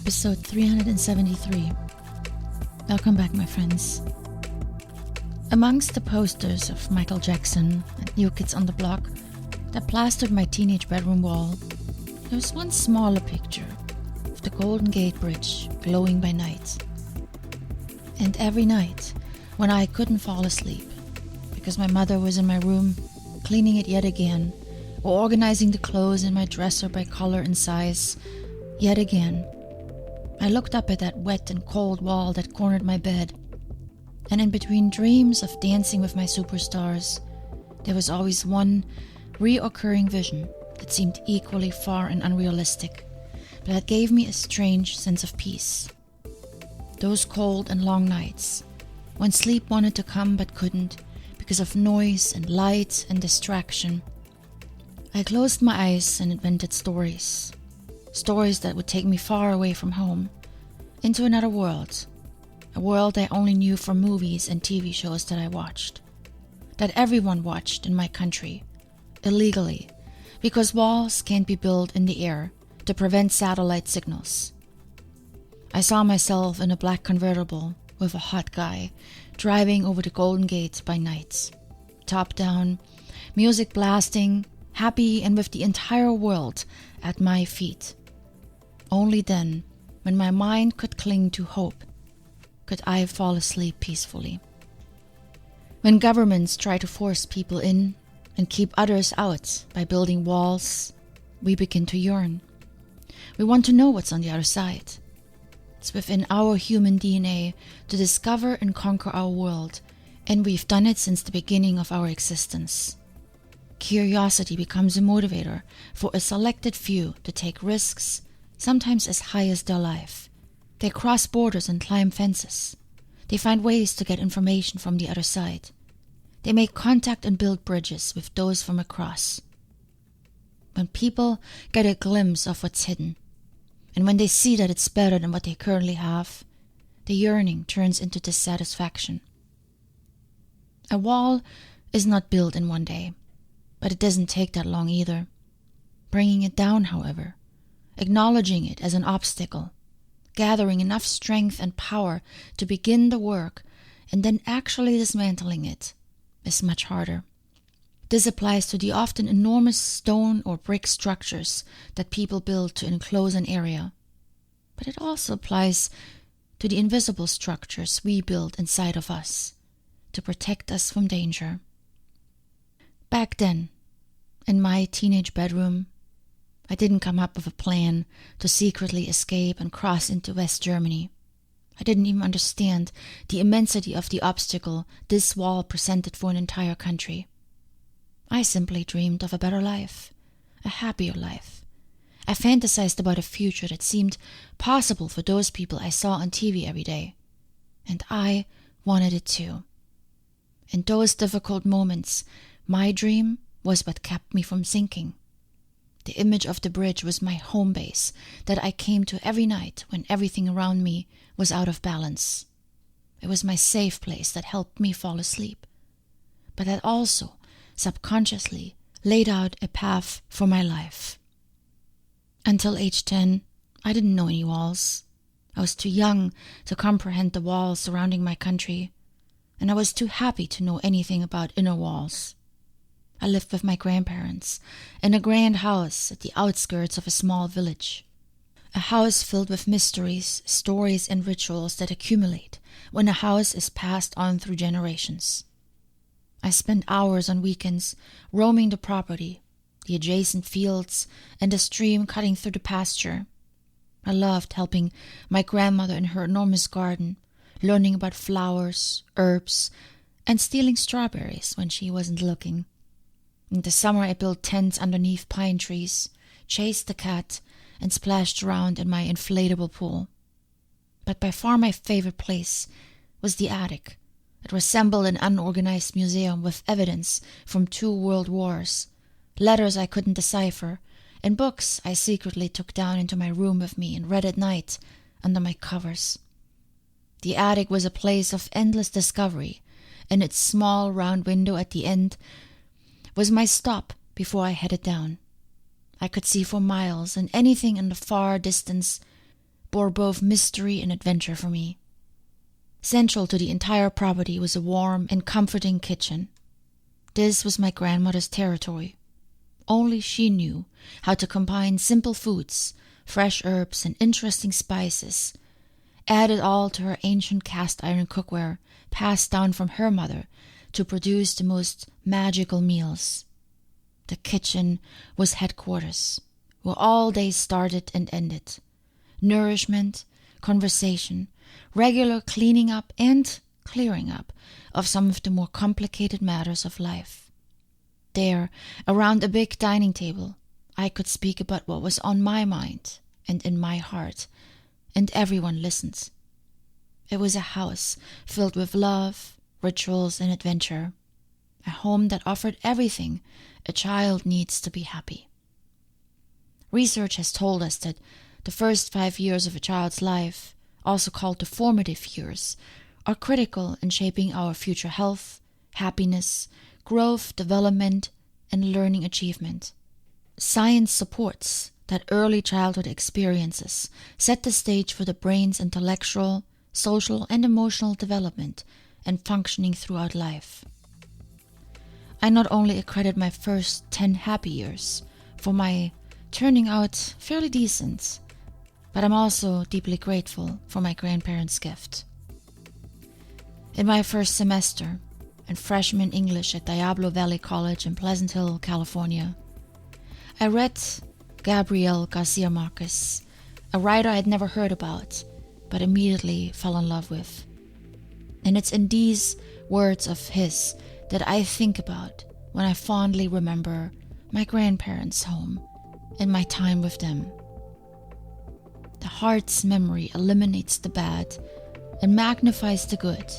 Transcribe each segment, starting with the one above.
episode 373. Welcome back, my friends. Amongst the posters of Michael Jackson and New Kids on the Block that plastered my teenage bedroom wall, there was one smaller picture of the Golden Gate Bridge glowing by night. And every night, when I couldn't fall asleep, because my mother was in my room, cleaning it yet again, or organizing the clothes in my dresser by color and size, yet again, I looked up at that wet and cold wall that cornered my bed, and in between dreams of dancing with my superstars, there was always one reoccurring vision that seemed equally far and unrealistic, but that gave me a strange sense of peace. Those cold and long nights, when sleep wanted to come but couldn't because of noise and light and distraction, I closed my eyes and invented stories. Stories that would take me far away from home, into another world, a world I only knew from movies and TV shows that I watched, that everyone watched in my country, illegally, because walls can't be built in the air to prevent satellite signals. I saw myself in a black convertible with a hot guy driving over the Golden Gate by night, top down, music blasting, happy and with the entire world at my feet. Only then, when my mind could cling to hope, could I fall asleep peacefully. When governments try to force people in and keep others out by building walls, we begin to yearn. We want to know what's on the other side. It's within our human DNA to discover and conquer our world, and we've done it since the beginning of our existence. Curiosity becomes a motivator for a selected few to take risks, sometimes as high as their life. They cross borders and climb fences. They find ways to get information from the other side. They make contact and build bridges with those from across. When people get a glimpse of what's hidden, and when they see that it's better than what they currently have, the yearning turns into dissatisfaction. A wall is not built in one day, but it doesn't take that long either. Bringing it down, however, acknowledging it as an obstacle, gathering enough strength and power to begin the work, and then actually dismantling it, is much harder. This applies to the often enormous stone or brick structures that people build to enclose an area, but it also applies to the invisible structures we build inside of us to protect us from danger. Back then, in my teenage bedroom, I didn't come up with a plan to secretly escape and cross into West Germany. I didn't even understand the immensity of the obstacle this wall presented for an entire country. I simply dreamed of a better life, a happier life. I fantasized about a future that seemed possible for those people I saw on TV every day. And I wanted it too. In those difficult moments, my dream was what kept me from sinking. The image of the bridge was my home base that I came to every night when everything around me was out of balance. It was my safe place that helped me fall asleep, but that also subconsciously laid out a path for my life. Until age 10, I didn't know any walls. I was too young to comprehend the walls surrounding my country, and I was too happy to know anything about inner walls. I lived with my grandparents in a grand house at the outskirts of a small village. A house filled with mysteries, stories, and rituals that accumulate when a house is passed on through generations. I spent hours on weekends roaming the property, the adjacent fields, and the stream cutting through the pasture. I loved helping my grandmother in her enormous garden, learning about flowers, herbs, and stealing strawberries when she wasn't looking. In the summer I built tents underneath pine trees, chased the cat, and splashed around in my inflatable pool. But by far my favorite place was the attic. It resembled an unorganized museum with evidence from 2 world wars, letters I couldn't decipher, and books I secretly took down into my room with me and read at night under my covers. The attic was a place of endless discovery, and its small round window at the end was my stop before I headed down. I could see for miles, and anything in the far distance bore both mystery and adventure for me. Central to the entire property was a warm and comforting kitchen. This was my grandmother's territory. Only she knew how to combine simple foods, fresh herbs, and interesting spices, add it all to her ancient cast iron cookware passed down from her mother to produce the most magical meals. The kitchen was headquarters, where all days started and ended. Nourishment, conversation, regular cleaning up and clearing up of some of the more complicated matters of life. There, around a big dining table, I could speak about what was on my mind and in my heart, and everyone listened. It was a house filled with love, rituals, and adventure. A home that offered everything a child needs to be happy. Research has told us that the first 5 years of a child's life, also called the formative years, are critical in shaping our future health, happiness, growth, development, and learning achievement. Science supports that early childhood experiences set the stage for the brain's intellectual, social, and emotional development and functioning throughout life. I not only accredit my first 10 happy years for my turning out fairly decent, but I'm also deeply grateful for my grandparents' gift. In my first semester in freshman English at Diablo Valley College in Pleasant Hill, California, I read Gabriel Garcia Marquez, a writer I'd never heard about, but immediately fell in love with. And it's in these words of his that I think about when I fondly remember my grandparents' home and my time with them. The heart's memory eliminates the bad and magnifies the good.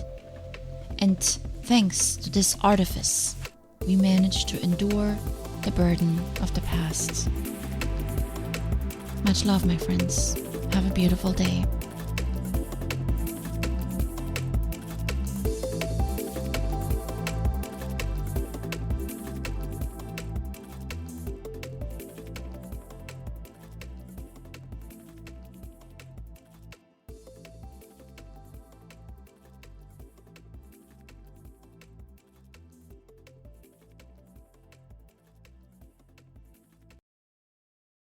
And thanks to this artifice, we manage to endure the burden of the past. Much love, my friends. Have a beautiful day.